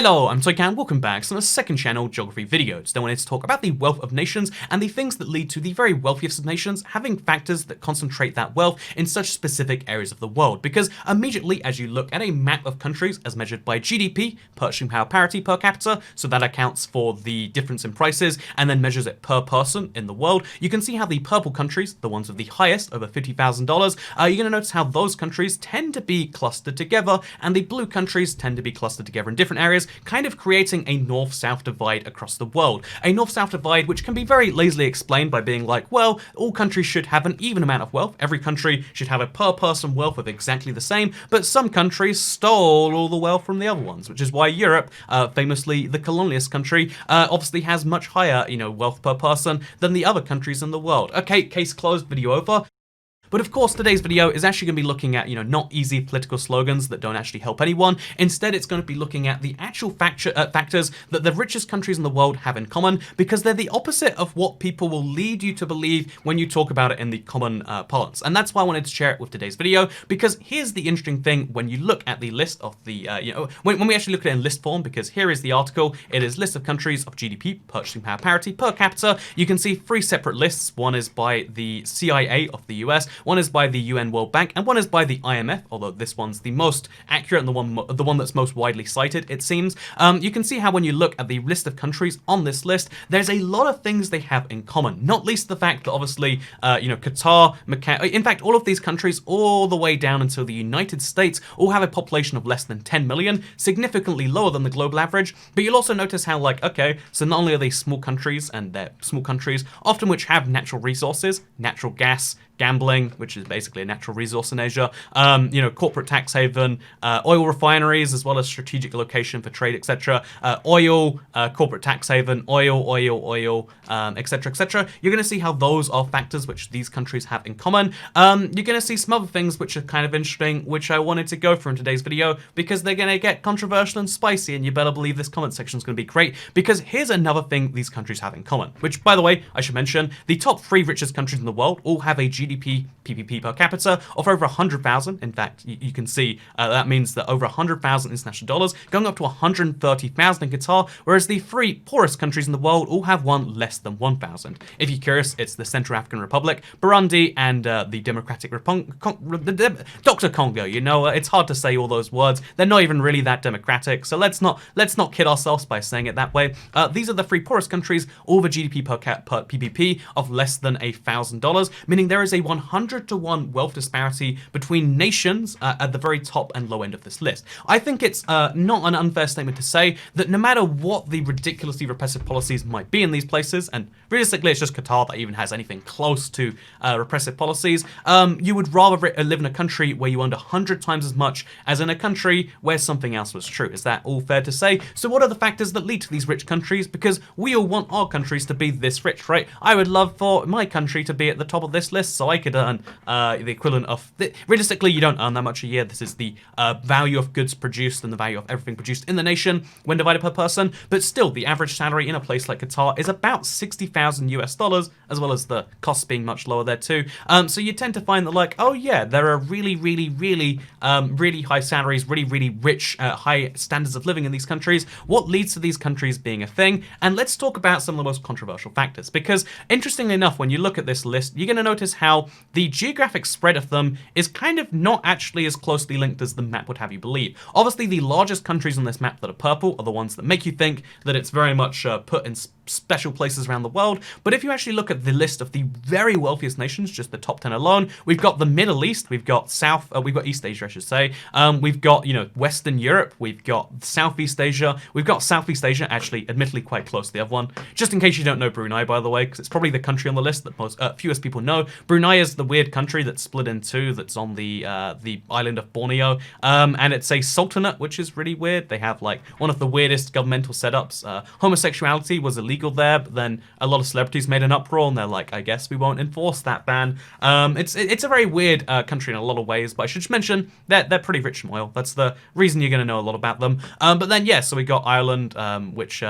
Hello, I'm Toycan and welcome back to the second channel Geography video. Today I wanted to talk about the wealth of nations and the things that lead to the very wealthiest of nations having factors that concentrate that wealth in such specific areas of the world. Because immediately as you look at a map of countries as measured by GDP, purchasing power parity per capita, so that accounts for the difference in prices and then measures it per person in the world, you can see how the purple countries, the ones with the highest, over $50,000, you're going to notice how those countries tend to be clustered together and the blue countries tend to be clustered together in different areas, kind of creating a north-south divide across the world. A north-south divide which can be very lazily explained by being like, well, all countries should have an even amount of wealth. Every country should have a per-person wealth of exactly the same, but some countries stole all the wealth from the other ones, which is why Europe, famously the colonialist country, obviously has much higher, wealth per person than the other countries in the world. Okay, case closed, video over. But of course, today's video is actually going to be looking at, not easy political slogans that don't actually help anyone. Instead, it's going to be looking at the actual factors that the richest countries in the world have in common, because they're the opposite of what people will lead you to believe when you talk about it in the common parlance. And that's why I wanted to share it with today's video, because here's the interesting thing when you look at the list of the, when we actually look at it in list form, because here is the article. It is list of countries of GDP, purchasing power parity per capita. You can see three separate lists. One is by the CIA of the US. One is by the UN World Bank, and one is by the IMF, although this one's the most accurate and the one that's most widely cited, it seems. You can see how when you look at the list of countries on this list, there's a lot of things they have in common, not least the fact that obviously, Qatar, Macau, in fact, all of these countries all the way down until the United States all have a population of less than 10 million, significantly lower than the global average. But you'll also notice how, okay, so not only are they small countries, and they're small countries, often which have natural resources, natural gas, gambling, which is basically a natural resource in Asia, corporate tax haven, oil refineries, as well as strategic location for trade, etc. Oil, corporate tax haven, oil, etc., etc. You're going to see how those are factors which these countries have in common. You're going to see some other things which are kind of interesting, which I wanted to go through in today's video, because they're going to get controversial and spicy, and you better believe this comment section is going to be great, because here's another thing these countries have in common, which, by the way, I should mention, the top 3 richest countries in the world all have a GDP PPP per capita of over 100,000. In fact, you can see that means that over 100,000 international dollars, going up to 130,000 in Qatar, whereas the 3 poorest countries in the world all have one less than 1,000. If you're curious, it's the Central African Republic, Burundi, and the Democratic Dr. Congo. It's hard to say all those words. They're not even really that democratic, so let's not kid ourselves by saying it that way. These are the 3 poorest countries, all with a GDP per PPP of less than $1,000, meaning there is a 100-to-1 wealth disparity between nations at the very top and low end of this list. I think it's not an unfair statement to say that no matter what the ridiculously repressive policies might be in these places, and realistically it's just Qatar that even has anything close to repressive policies, you would rather live in a country where you earned 100 times as much as in a country where something else was true. Is that all fair to say? So what are the factors that lead to these rich countries? Because we all want our countries to be this rich, right? I would love for my country to be at the top of this list so I could earn the equivalent of... Realistically, you don't earn that much a year. This is the value of goods produced and the value of everything produced in the nation when divided per person. But still, the average salary in a place like Qatar is about 60,000 US dollars, as well as the costs being much lower there too. So you tend to find that oh yeah, there are really high salaries, really rich, high standards of living in these countries. What leads to these countries being a thing? And let's talk about some of the most controversial factors, because interestingly enough, when you look at this list, you're going to notice how the geographic spread of them is kind of not actually as closely linked as the map would have you believe. Obviously, the largest countries on this map that are purple are the ones that make you think that it's very much put in special places around the world. But if you actually look at the list of the very wealthiest nations, just the top 10 alone, we've got the Middle East, we've got East Asia, I should say. We've got, Western Europe, we've got Southeast Asia, we've got Southeast Asia, actually, admittedly quite close to the other one. Just in case you don't know Brunei, by the way, because it's probably the country on the list that most fewest people know. Brunei is the weird country that's split in 2, that's on the island of Borneo, and it's a sultanate, which is really weird. They have one of the weirdest governmental setups. Homosexuality was illegal there, but then a lot of celebrities made an uproar, and they're like, I guess we won't enforce that ban. It's a very weird country in a lot of ways, but I should just mention they're pretty rich in oil. That's the reason you're going to know a lot about them. But then, yeah, so we got Ireland, which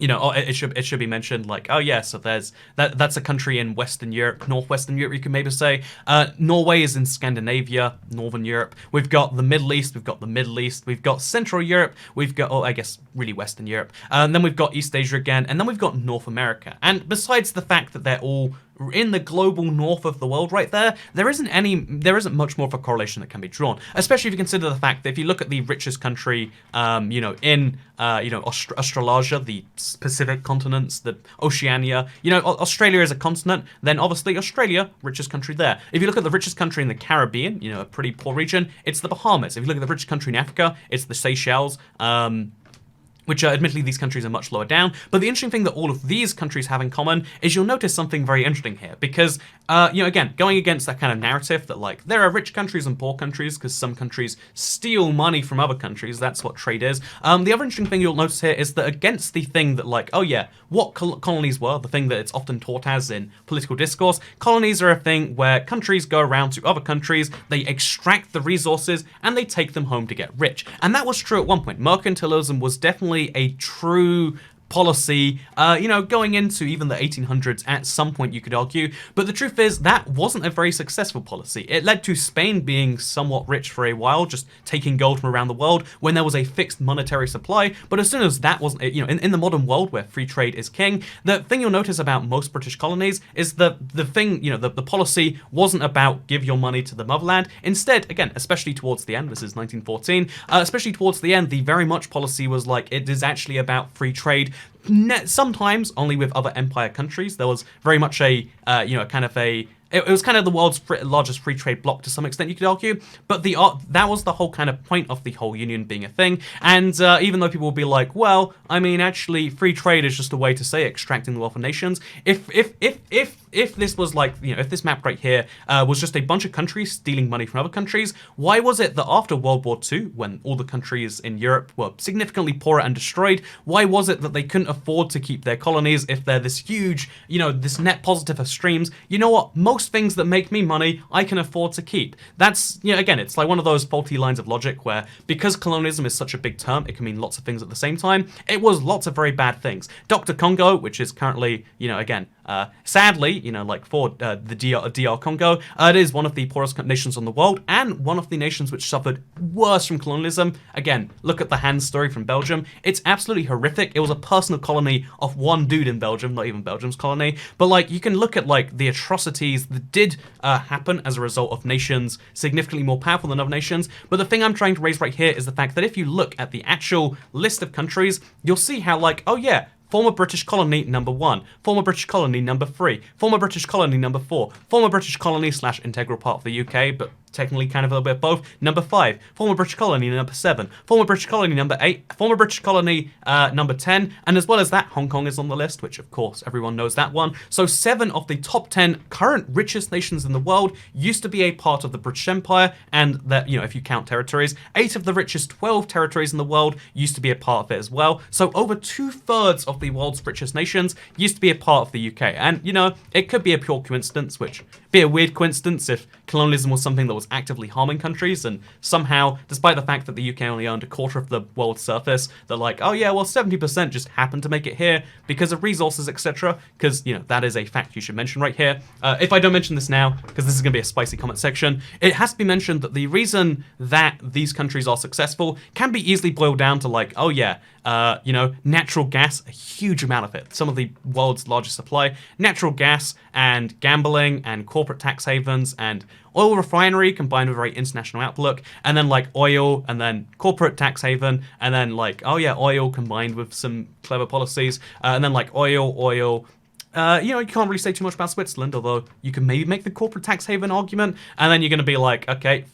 it should be mentioned like, oh yeah, so that's a country in Western Europe, Northwestern Europe, you can maybe say. Norway is in Scandinavia, Northern Europe. We've got the Middle East, we've got Central Europe, we've got, I guess really Western Europe, and then we've got East Asia again, and then we've got North America. And besides the fact that they're all in the global north of the world right there isn't much more of a correlation that can be drawn, especially if you consider the fact that if you look at the richest country, in Australasia, the Pacific continents, the Oceania, Australia is a continent, then obviously Australia, richest country there. If you look at the richest country in the Caribbean, a pretty poor region, it's the Bahamas. If you look at the richest country in Africa, it's the Seychelles, which admittedly these countries are much lower down. But the interesting thing that all of these countries have in common is you'll notice something very interesting here, because, again, going against that kind of narrative that, like, there are rich countries and poor countries because some countries steal money from other countries, that's what trade is. The other interesting thing you'll notice here is that against the thing that, like, oh yeah, what colonies were, the thing that it's often taught as in political discourse, colonies are a thing where countries go around to other countries, they extract the resources, and they take them home to get rich. And that was true at one point. Mercantilism was definitely a true policy, going into even the 1800s at some point, you could argue. But the truth is, that wasn't a very successful policy. It led to Spain being somewhat rich for a while, just taking gold from around the world when there was a fixed monetary supply. But as soon as that wasn't, in the modern world where free trade is king, the thing you'll notice about most British colonies is the policy wasn't about give your money to the motherland. Instead, again, especially towards the end, this is 1914, especially towards the end, the very much policy was like, it is actually about free trade. Sometimes only with other empire countries. There was very much a, it was kind of the world's largest free trade bloc to some extent, you could argue, but that was the whole kind of point of the whole union being a thing. And even though people will be like, well, I mean, actually, free trade is just a way to say extracting the wealth of nations. If this was like, if this map right here was just a bunch of countries stealing money from other countries, why was it that after World War II, when all the countries in Europe were significantly poorer and destroyed, why was it that they couldn't afford to keep their colonies if they're this huge, this net positive of streams? You know what? Most things that make me money, I can afford to keep. That's, again, it's like one of those faulty lines of logic where, because colonialism is such a big term, it can mean lots of things at the same time. It was lots of very bad things. Dr. Congo, which is currently, again, sadly, for the DR Congo, it is one of the poorest nations in the world and one of the nations which suffered worse from colonialism. Again, look at the Hans story from Belgium. It's absolutely horrific. It was a personal colony of one dude in Belgium, not even Belgium's colony. But you can look at the atrocities that did happen as a result of nations significantly more powerful than other nations. But the thing I'm trying to raise right here is the fact that if you look at the actual list of countries, you'll see how oh yeah, former British colony number 1, former British colony number 3, former British colony number 4, former British colony / integral part of the UK, but technically kind of a little bit of both, number 5, former British colony number 7, former British colony number 8, former British colony number 10, and as well as that, Hong Kong is on the list, which of course everyone knows that one. So 7 of the top 10 current richest nations in the world used to be a part of the British Empire, and that, if you count territories, 8 of the richest 12 territories in the world used to be a part of it as well. So over 2/3 of the world's richest nations used to be a part of the UK. And, it could be a pure coincidence, which be a weird coincidence if colonialism was something that was actively harming countries, and somehow, despite the fact that the UK only owned a quarter of the world's surface, they're like, oh yeah, well 70% just happened to make it here because of resources, etc. Because, that is a fact you should mention right here. If I don't mention this now, because this is going to be a spicy comment section, it has to be mentioned that the reason that these countries are successful can be easily boiled down to oh yeah, natural gas, a huge amount of it, some of the world's largest supply, natural gas and gambling and corporate tax havens and oil refinery combined with a very international outlook, and then oil and then corporate tax haven, and then oh yeah, oil combined with some clever policies, and then oil, you can't really say too much about Switzerland, although you can maybe make the corporate tax haven argument, and then you're going to be okay,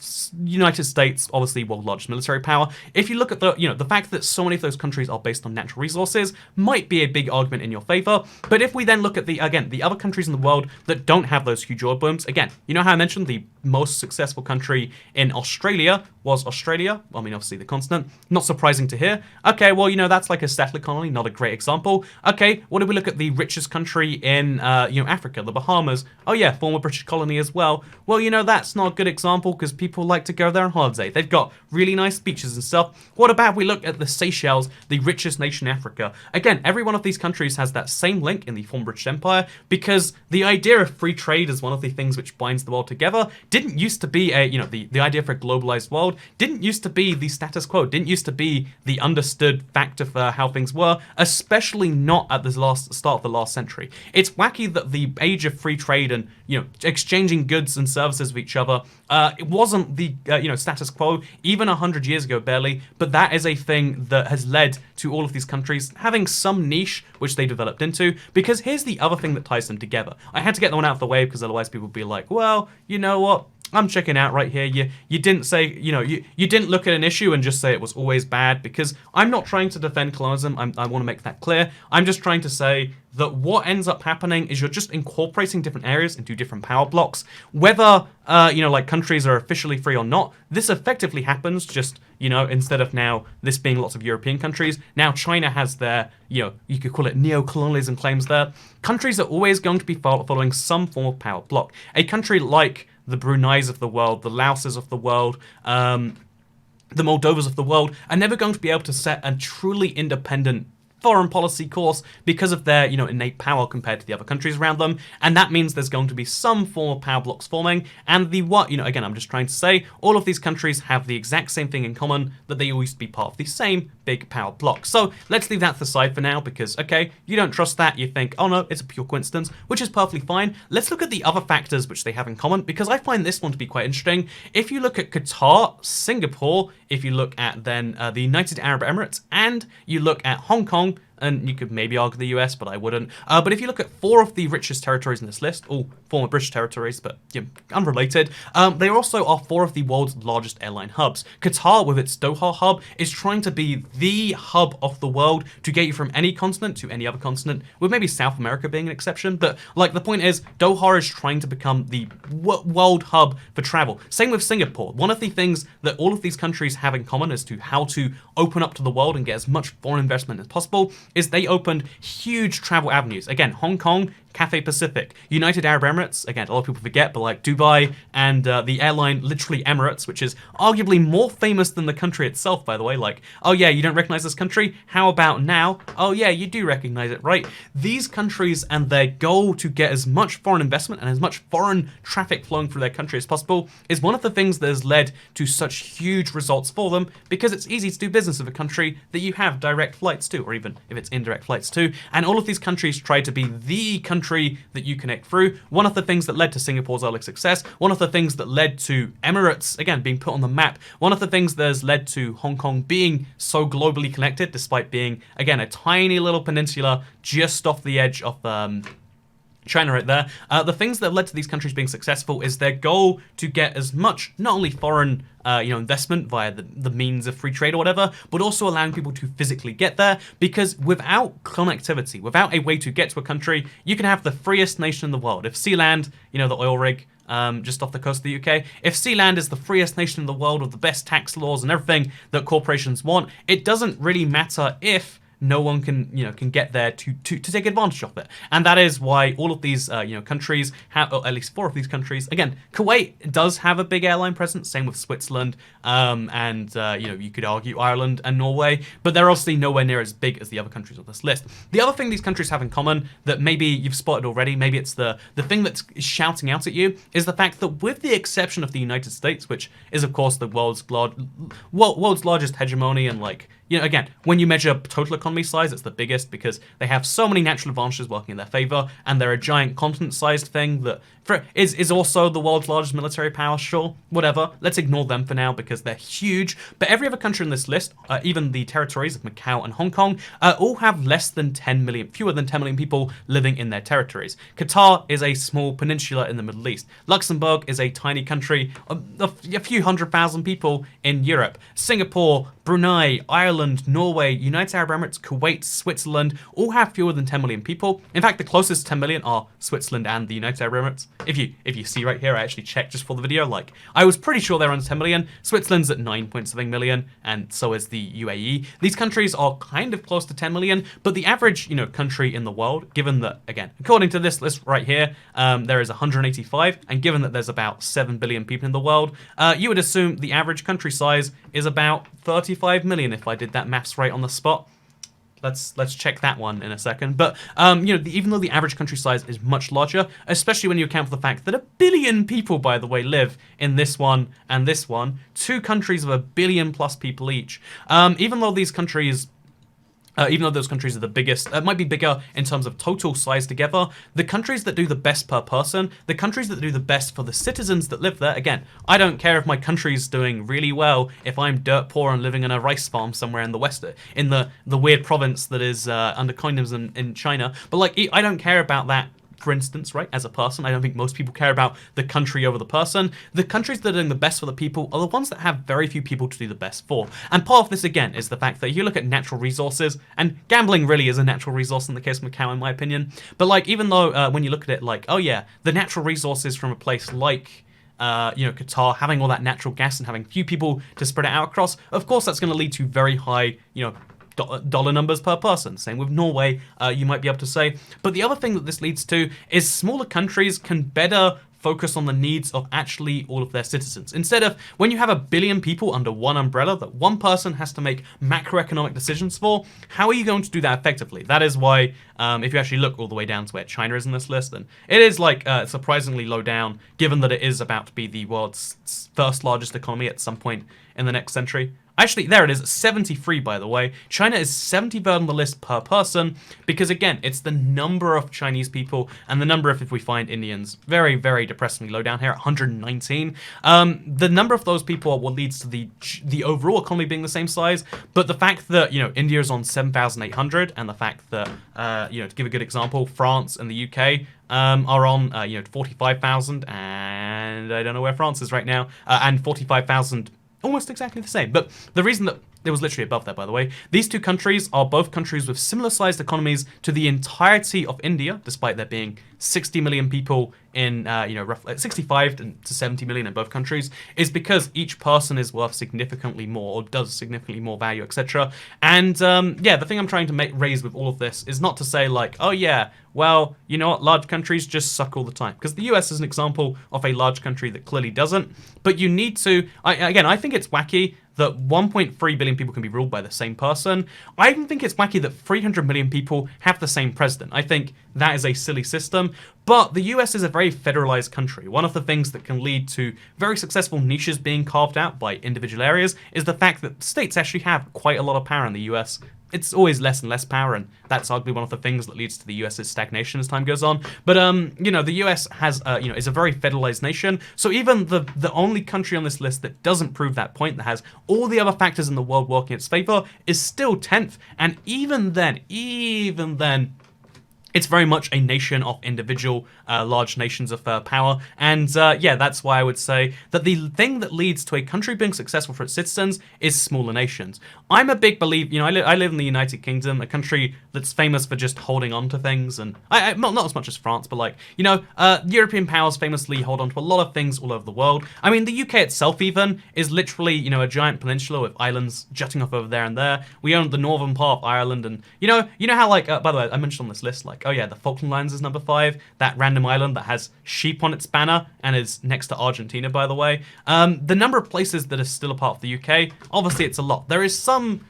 United States, obviously world's largest military power. If you look at the fact that so many of those countries are based on natural resources might be a big argument in your favor. But if we then look at the other countries in the world that don't have those huge oil booms, again, how I mentioned the most successful country in Australia was Australia. I mean, obviously the continent. Not surprising to hear. Okay, well, that's like a settler colony, not a great example. Okay, what if we look at the richest country in, Africa, the Bahamas? Oh yeah, former British colony as well. Well, that's not a good example because people like to go there on holiday. They've got really nice beaches and stuff. What about if we look at the Seychelles, the richest nation in Africa? Again, every one of these countries has that same link in the former British Empire because the idea of free trade is one of the things which binds the world together. Didn't used to be the idea for a globalized world didn't used to be the status quo, didn't used to be the understood fact of how things were, especially not at the start of the last century. It's wacky that the age of free trade and exchanging goods and services with each other, it wasn't the status quo even 100 years ago barely, but that is a thing that has led to all of these countries having some niche which they developed into. Because here's the other thing that ties them together. I had to get that one out of the way because otherwise people would be like, well, you know what? I'm checking out right here. You didn't say, you didn't look at an issue and just say it was always bad, because I'm not trying to defend colonialism. I want to make that clear. I'm just trying to say that what ends up happening is you're just incorporating different areas into different power blocks. Whether, like countries are officially free or not, this effectively happens just, instead of now this being lots of European countries, now China has their, you could call it neo-colonialism claims there. Countries are always going to be following some form of power block. A country like the Brunei's of the world, the Laoses of the world, the Moldovas of the world are never going to be able to set a truly independent foreign policy course because of their, innate power compared to the other countries around them. And that means there's going to be some form of power blocks forming. And again, I'm just trying to say, all of these countries have the exact same thing in common, that they all used to be part of the same big power block. So let's leave that to the side for now because, okay, you don't trust that. You think, oh no, it's a pure coincidence, which is perfectly fine. Let's look at the other factors which they have in common, because I find this one to be quite interesting. If you look at Qatar, Singapore, if you look at then the United Arab Emirates, and you look at Hong Kong, and you could maybe argue the US, but I wouldn't. But if you look at 4 of the richest territories in this list, all former British territories, but unrelated, they also are 4 of the world's largest airline hubs. Qatar, with its Doha hub, is trying to be the hub of the world to get you from any continent to any other continent, with maybe South America being an exception. But the point is, Doha is trying to become the world hub for travel. Same with Singapore. One of the things that all of these countries have in common as to how to open up to the world and get as much foreign investment as possible is they opened huge travel avenues. Again, Hong Kong, Cathay Pacific, United Arab Emirates, again, a lot of people forget, but like Dubai, and the airline literally Emirates, which is arguably more famous than the country itself, by the way. Like, oh yeah, you don't recognize this country? How about now? Oh yeah, you do recognize it, right? These countries and their goal to get as much foreign investment and as much foreign traffic flowing through their country as possible is one of the things that has led to such huge results for them, because it's easy to do business with a country that you have direct flights to, or even if it's indirect flights to. And all of these countries try to be the country that you connect through. One of the things that led to Singapore's early success, one of the things that led to Emirates, again, being put on the map, one of the things that has led to Hong Kong being so globally connected, despite being, again, a tiny little peninsula just off the edge of China right there. The things that have led to these countries being successful is their goal to get as much, not only foreign investment via the means of free trade or whatever, but also allowing people to physically get there, because without connectivity, without a way to get to a country, you can have the freest nation in the world. If Sealand, the oil rig, just off the coast of the UK, if Sealand is the freest nation in the world with the best tax laws and everything that corporations want, it doesn't really matter if no one can get there to take advantage of it. And that is why all of these countries have, or at least 4 of these countries, again, Kuwait does have a big airline presence, same with Switzerland, and you could argue Ireland and Norway, but they're obviously nowhere near as big as the other countries on this list. The other thing these countries have in common that maybe you've spotted already, maybe it's the thing that's shouting out at you, is the fact that with the exception of the United States, which is of course the world's largest hegemony, and again, when you measure total economy size, it's the biggest because they have so many natural advantages working in their favor, and they're a giant continent-sized thing that is also the world's largest military power. Sure, whatever. Let's ignore them for now because they're huge. But every other country in this list, even the territories of Macau and Hong Kong, all have fewer than 10 million people living in their territories. Qatar is a small peninsula in the Middle East. Luxembourg is a tiny country, a few 100,000 people in Europe. Singapore, Brunei, Ireland, Ireland, Norway, United Arab Emirates, Kuwait, Switzerland all have fewer than 10 million people. In fact, the closest 10 million are Switzerland and the United Arab Emirates. If you see right here, I actually checked just for the video, like, I was pretty sure they're under 10 million. Switzerland's at 9 point something million, and so is the UAE. These countries are kind of close to 10 million, but the average, country in the world, given that, again, according to this list right here, there is 185, and given that there's about 7 billion people in the world, you would assume the average country size is about 35 million if I did that maths right on the spot. Let's check that one in a second. But, even though the average country size is much larger, especially when you account for the fact that 1 billion people, by the way, live in this one and this one, 2 countries of 1 billion plus people each, even though those countries are the biggest, might be bigger in terms of total size together, the countries that do the best per person, the countries that do the best for the citizens that live there, again, I don't care if my country's doing really well, if I'm dirt poor and living in a rice farm somewhere in the west, in the weird province that is under communism in China, but like, I don't care about that. For instance, right, as a person, I don't think most people care about the country over the person. The countries that are doing the best for the people are the ones that have very few people to do the best for. And part of this, again, is the fact that you look at natural resources, and gambling really is a natural resource in the case of Macau, in my opinion. But, like, even though when you look at it, like, oh yeah, the natural resources from a place like Qatar, having all that natural gas and having few people to spread it out across, of course that's going to lead to very high, dollar numbers per person. Same with Norway, you might be able to say. But the other thing that this leads to is smaller countries can better focus on the needs of actually all of their citizens. Instead of, when you have 1 billion people under one umbrella that one person has to make macroeconomic decisions for, how are you going to do that effectively? That is why, if you actually look all the way down to where China is in this list, and it is like surprisingly low down, given that it is about to be the world's first largest economy at some point in the next century. Actually, there it is, 73, by the way. China is 73rd on the list per person, because again, it's the number of Chinese people and the number of, if we find Indians, very, very depressingly low down here at 119. The number of those people are what leads to the overall economy being the same size, but the fact that, India is on 7,800, and the fact that, to give a good example, France and the UK are on, 45,000, and I don't know where France is right now, and 45,000 almost exactly the same. But the reason that it was literally above there, by the way, these two countries are both countries with similar sized economies to the entirety of India, despite there being 60 million people in, roughly 65 to 70 million in both countries, is because each person is worth significantly more, or does significantly more value, etc. And the thing I'm trying to raise with all of this is not to say like, oh yeah, well, you know what, large countries just suck all the time. Because the US is an example of a large country that clearly doesn't. But you need to, I think it's wacky that 1.3 billion people can be ruled by the same person. I even think it's wacky that 300 million people have the same president. I think that is a silly system. But the US is a very federalized country. One of the things that can lead to very successful niches being carved out by individual areas is the fact that states actually have quite a lot of power in the US. It's always less and less power, and that's arguably one of the things that leads to the US's stagnation as time goes on. But, the US has, is a very federalized nation, so even the only country on this list that doesn't prove that point, that has all the other factors in the world working in its favor, is still 10th, and even then, it's very much a nation of individual large nations of power. And that's why I would say that the thing that leads to a country being successful for its citizens is smaller nations. I'm a big believer, I live in the United Kingdom, a country that's famous for just holding on to things. And not as much as France, but European powers famously hold on to a lot of things all over the world. I mean, the UK itself even is literally, a giant peninsula with islands jutting off over there and there. We own the northern part of Ireland, and you know how by the way, I mentioned on this list, oh yeah, the Falkland Islands is number 5, that random island that has sheep on its banner and is next to Argentina, by the way. The number of places that are still a part of the UK, obviously it's a lot. There is some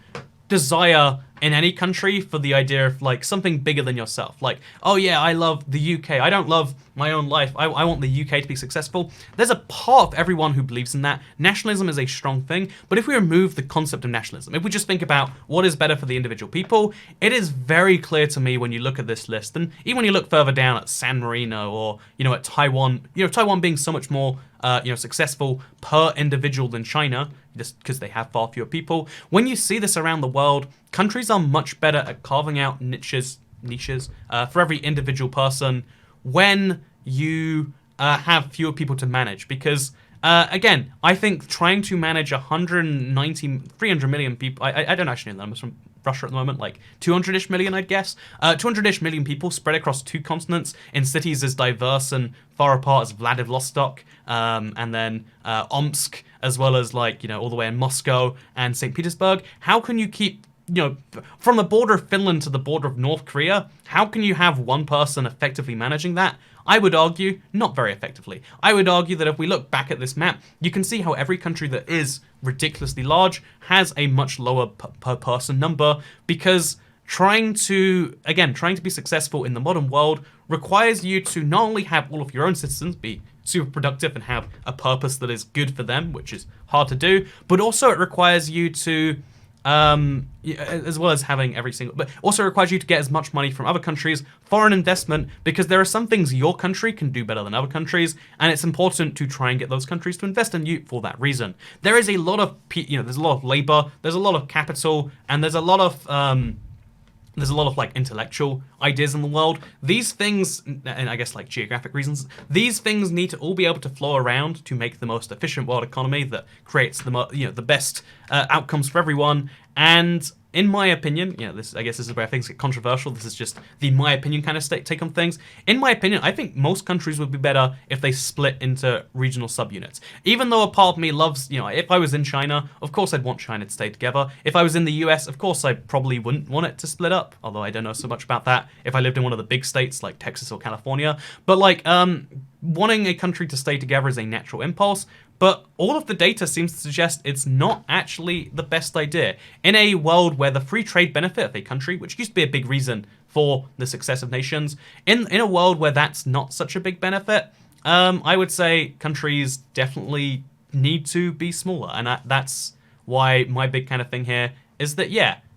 desire in any country for the idea of something bigger than yourself. Oh yeah, I love the UK. I don't love my own life. I want the UK to be successful. There's a part of everyone who believes in that. Nationalism is a strong thing, but if we remove the concept of nationalism, if we just think about what is better for the individual people, it is very clear to me when you look at this list, and even when you look further down at San Marino or, at Taiwan, Taiwan being so much more, successful per individual than China, just because they have far fewer people. When you see this around the world, countries are much better at carving out niches for every individual person when you have fewer people to manage, because Again, I think trying to manage 300 million people, I don't actually know the numbers from Russia at the moment, like 200-ish million, I'd guess. 200-ish million people spread across 2 continents in cities as diverse and far apart as Vladivostok, and then Omsk, as well as like, all the way in Moscow and St. Petersburg. How can you keep, from the border of Finland to the border of North Korea, how can you have one person effectively managing that? I would argue, not very effectively. I would argue that if we look back at this map, you can see how every country that is ridiculously large has a much lower per person number, because trying to be successful in the modern world requires you to not only have all of your own citizens be super productive and have a purpose that is good for them, which is hard to do, but also it requires you to as well as having but also requires you to get as much money from other countries, foreign investment, because there are some things your country can do better than other countries, and it's important to try and get those countries to invest in you for that reason. There is a lot of, there's a lot of labor, there's a lot of capital, and there's a lot of like intellectual ideas in the world. These things, and I guess like geographic reasons, these things need to all be able to flow around to make the most efficient world economy that creates the best outcomes for everyone. And in my opinion, this is where things get controversial. This is just the my opinion kind of take on things. In my opinion, I think most countries would be better if they split into regional subunits. Even though a part of me loves, if I was in China, of course I'd want China to stay together. If I was in the US, of course I probably wouldn't want it to split up, although I don't know so much about that if I lived in one of the big states like Texas or California. But like, wanting a country to stay together is a natural impulse, but all of the data seems to suggest it's not actually the best idea. In a world where the free trade benefit of a country, which used to be a big reason for the success of nations, in a world where that's not such a big benefit, I would say countries definitely need to be smaller. And that's why my big kind of thing here is that,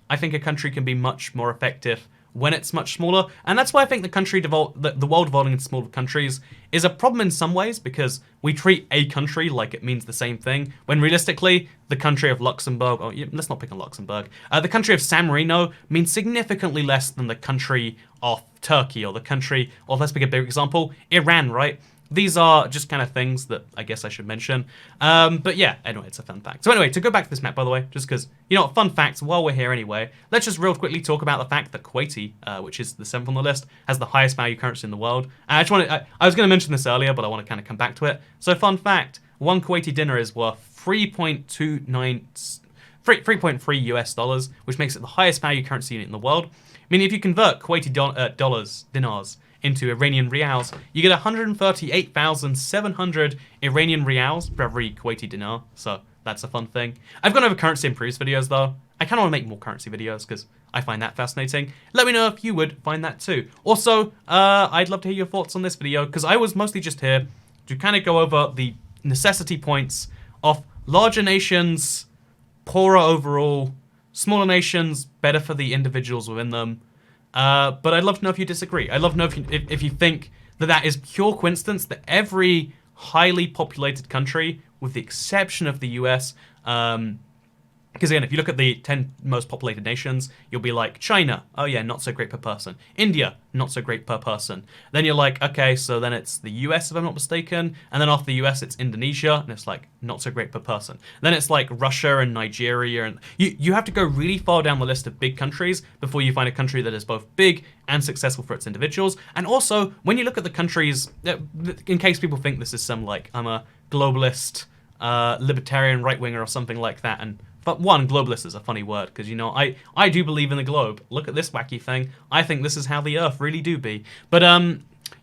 I think a country can be much more effective when it's much smaller, and that's why I think the world evolving into smaller countries is a problem in some ways, because we treat a country like it means the same thing, when realistically, the country of Luxembourg, let's not pick on Luxembourg, the country of San Marino means significantly less than the country of Turkey, or the country, or let's pick a big example, Iran, right? These are just kind of things that I guess I should mention. But yeah, anyway, it's a fun fact. So anyway, to go back to this map, by the way, just because, fun facts while we're here anyway, let's just real quickly talk about the fact that Kuwaiti, which is the 7th on the list, has the highest value currency in the world. I was going to mention this earlier, but I want to kind of come back to it. So fun fact, one Kuwaiti dinar is worth 3.3 US dollars, which makes it the highest value currency unit in the world. Meaning if you convert Kuwaiti dinars into Iranian rials, you get 138,700 Iranian rials for every Kuwaiti dinar, so that's a fun thing. I've gone over currency in previous videos though. I kind of want to make more currency videos because I find that fascinating. Let me know if you would find that too. Also, I'd love to hear your thoughts on this video, because I was mostly just here to kind of go over the necessity points of larger nations, poorer overall, smaller nations, better for the individuals within them. But I'd love to know if you disagree. I'd love to know if you think that is pure coincidence that every highly populated country, with the exception of the US, because again, if you look at the 10 most populated nations, you'll be like, China, oh yeah, not so great per person. India, not so great per person. Then you're like, okay, so then it's the US, if I'm not mistaken. And then after the US, it's Indonesia, and it's like, not so great per person. Then it's like Russia and Nigeria, and you have to go really far down the list of big countries before you find a country that is both big and successful for its individuals. And also, when you look at the countries, in case people think this is some like, I'm a globalist, libertarian right-winger or something like that, but one, globalist is a funny word, because, I do believe in the globe. Look at this wacky thing. I think this is how the Earth really do be. But,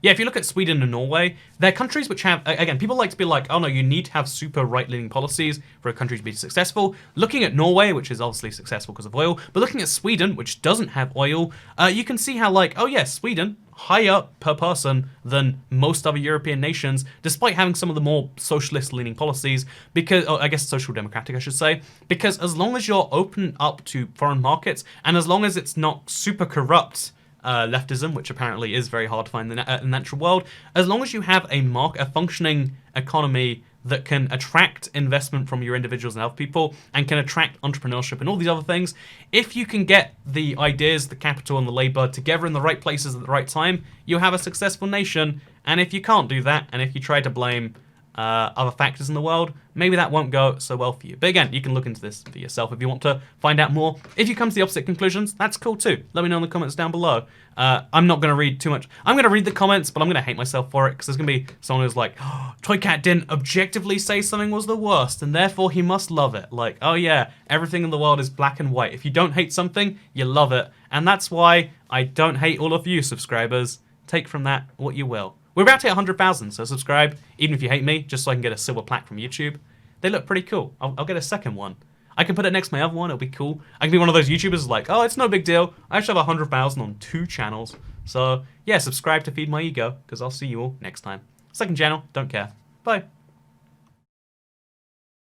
yeah, if you look at Sweden and Norway, they're countries which have, again, people like to be like, oh no, you need to have super right-leaning policies for a country to be successful. Looking at Norway, which is obviously successful because of oil, but looking at Sweden, which doesn't have oil, you can see how, like, oh yeah, Sweden, higher per person than most other European nations, despite having some of the more socialist-leaning policies, because, I guess social democratic, I should say, because as long as you're open up to foreign markets, and as long as it's not super corrupt leftism, which apparently is very hard to find in the natural world, as long as you have a functioning economy that can attract investment from your individuals and other people, and can attract entrepreneurship and all these other things, if you can get the ideas, the capital, and the labor together in the right places at the right time, you have a successful nation. And if you can't do that, and if you try to blame other factors in the world, maybe that won't go so well for you. But again, you can look into this for yourself if you want to find out more. If you come to the opposite conclusions, that's cool too. Let me know in the comments down below. I'm not going to read too much. I'm going to read the comments, but I'm going to hate myself for it because there's going to be someone who's like, oh, Toycat didn't objectively say something was the worst and therefore he must love it. Like, oh yeah, everything in the world is black and white. If you don't hate something, you love it. And that's why I don't hate all of you subscribers. Take from that what you will. We're about to hit 100,000, so subscribe, even if you hate me, just so I can get a silver plaque from YouTube. They look pretty cool. I'll get a second one. I can put it next to my other one, it'll be cool. I can be one of those YouTubers like, oh, it's no big deal. I actually have 100,000 on 2 channels. So, yeah, subscribe to feed my ego, because I'll see you all next time. Second channel, don't care. Bye.